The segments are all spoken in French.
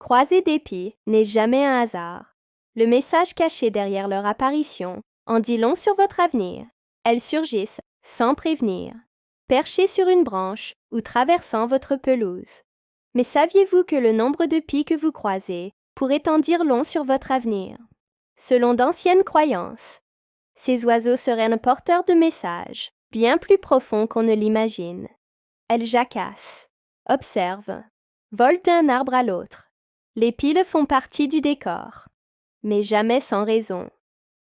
Croiser des pies n'est jamais un hasard. Le message caché derrière leur apparition en dit long sur votre avenir. Elles surgissent sans prévenir, perchées sur une branche ou traversant votre pelouse. Mais saviez-vous que le nombre de pies que vous croisez pourrait en dire long sur votre avenir? Selon d'anciennes croyances, ces oiseaux seraient un porteur de messages bien plus profonds qu'on ne l'imagine. Elles jacassent, observent, volent d'un arbre à l'autre. Les pies font partie du décor, mais jamais sans raison.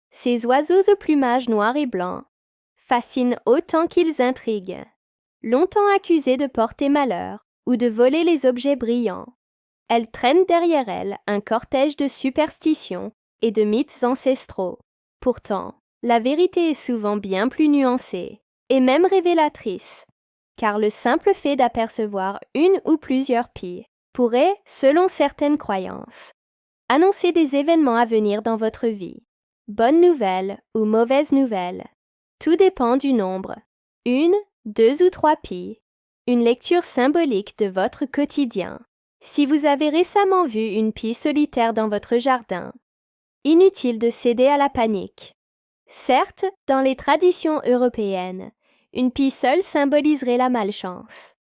Ces oiseaux au plumage noir et blanc fascinent autant qu'ils intriguent. Longtemps accusées de porter malheur ou de voler les objets brillants, elles traînent derrière elles un cortège de superstitions et de mythes ancestraux. Pourtant, la vérité est souvent bien plus nuancée et même révélatrice, car le simple fait d'apercevoir une ou plusieurs pies pourrait, selon certaines croyances, annoncer des événements à venir dans votre vie. Bonne nouvelle ou mauvaise nouvelle, tout dépend du nombre. 1, 2 ou 3 pies. Une lecture symbolique de votre quotidien. Si vous avez récemment vu une pie solitaire dans votre jardin, inutile de céder à la panique. Certes, dans les traditions européennes, une pie seule symboliserait la malchance,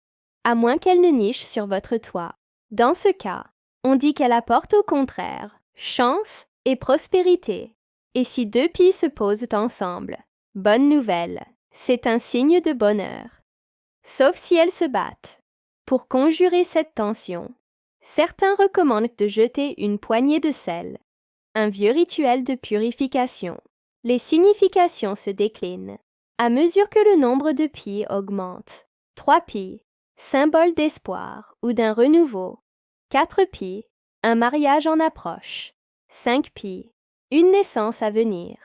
à moins qu'elle ne niche sur votre toit. Dans ce cas, on dit qu'elle apporte au contraire chance et prospérité. Et si 2 pies se posent ensemble, bonne nouvelle, c'est un signe de bonheur. Sauf si elles se battent. Pour conjurer cette tension, certains recommandent de jeter une poignée de sel, un vieux rituel de purification. Les significations se déclinent à mesure que le nombre de pies augmente. 3 pies, symbole d'espoir ou d'un renouveau. 4 pies, un mariage en approche. 5 pies, une naissance à venir.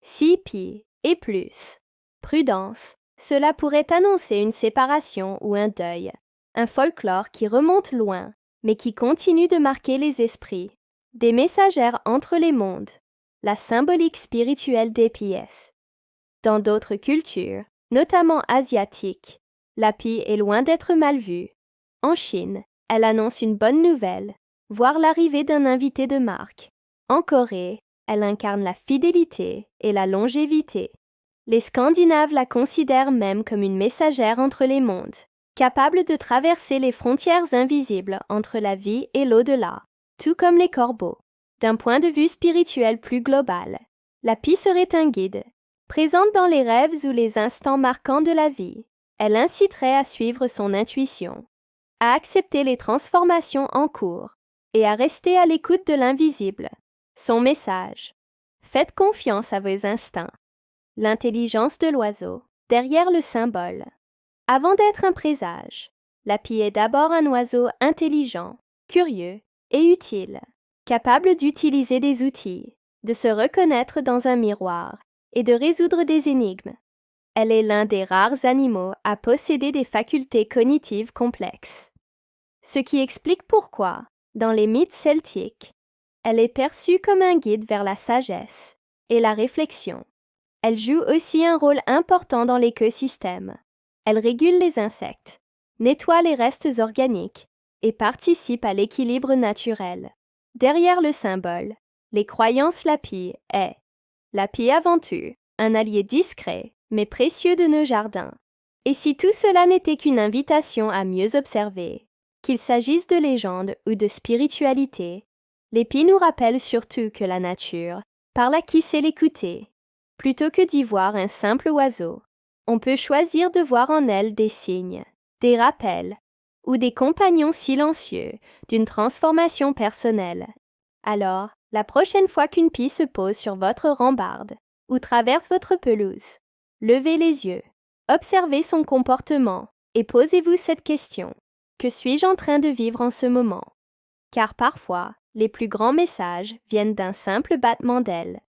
6 pies et plus. Prudence, cela pourrait annoncer une séparation ou un deuil. Un folklore qui remonte loin, mais qui continue de marquer les esprits. Des messagères entre les mondes. La symbolique spirituelle des pies. Dans d'autres cultures, notamment asiatiques, la pie est loin d'être mal vue. En Chine, elle annonce une bonne nouvelle, voire l'arrivée d'un invité de marque. En Corée, elle incarne la fidélité et la longévité. Les Scandinaves la considèrent même comme une messagère entre les mondes, capable de traverser les frontières invisibles entre la vie et l'au-delà, tout comme les corbeaux. D'un point de vue spirituel plus global, la pie serait un guide. Présente dans les rêves ou les instants marquants de la vie, elle inciterait à suivre son intuition, à accepter les transformations en cours et à rester à l'écoute de l'invisible. Son message: faites confiance à vos instincts. L'intelligence de l'oiseau, derrière le symbole. Avant d'être un présage, la pie est d'abord un oiseau intelligent, curieux et utile, capable d'utiliser des outils, de se reconnaître dans un miroir et de résoudre des énigmes. Elle est l'un des rares animaux à posséder des facultés cognitives complexes. Ce qui explique pourquoi, dans les mythes celtiques, elle est perçue comme un guide vers la sagesse et la réflexion. Elle joue aussi un rôle important dans l'écosystème. Elle régule les insectes, nettoie les restes organiques et participe à l'équilibre naturel. Derrière le symbole, les croyances la pie est la pie aventure, un allié discret mais précieux de nos jardins. Et si tout cela n'était qu'une invitation à mieux observer, qu'il s'agisse de légendes ou de spiritualité, les pies nous rappellent surtout que la nature parle à qui sait l'écouter. Plutôt que d'y voir un simple oiseau, on peut choisir de voir en elle des signes, des rappels ou des compagnons silencieux d'une transformation personnelle. Alors, la prochaine fois qu'une pie se pose sur votre rambarde ou traverse votre pelouse, levez les yeux, observez son comportement et posez-vous cette question: que suis-je en train de vivre en ce moment? Car parfois, les plus grands messages viennent d'un simple battement d'ailes.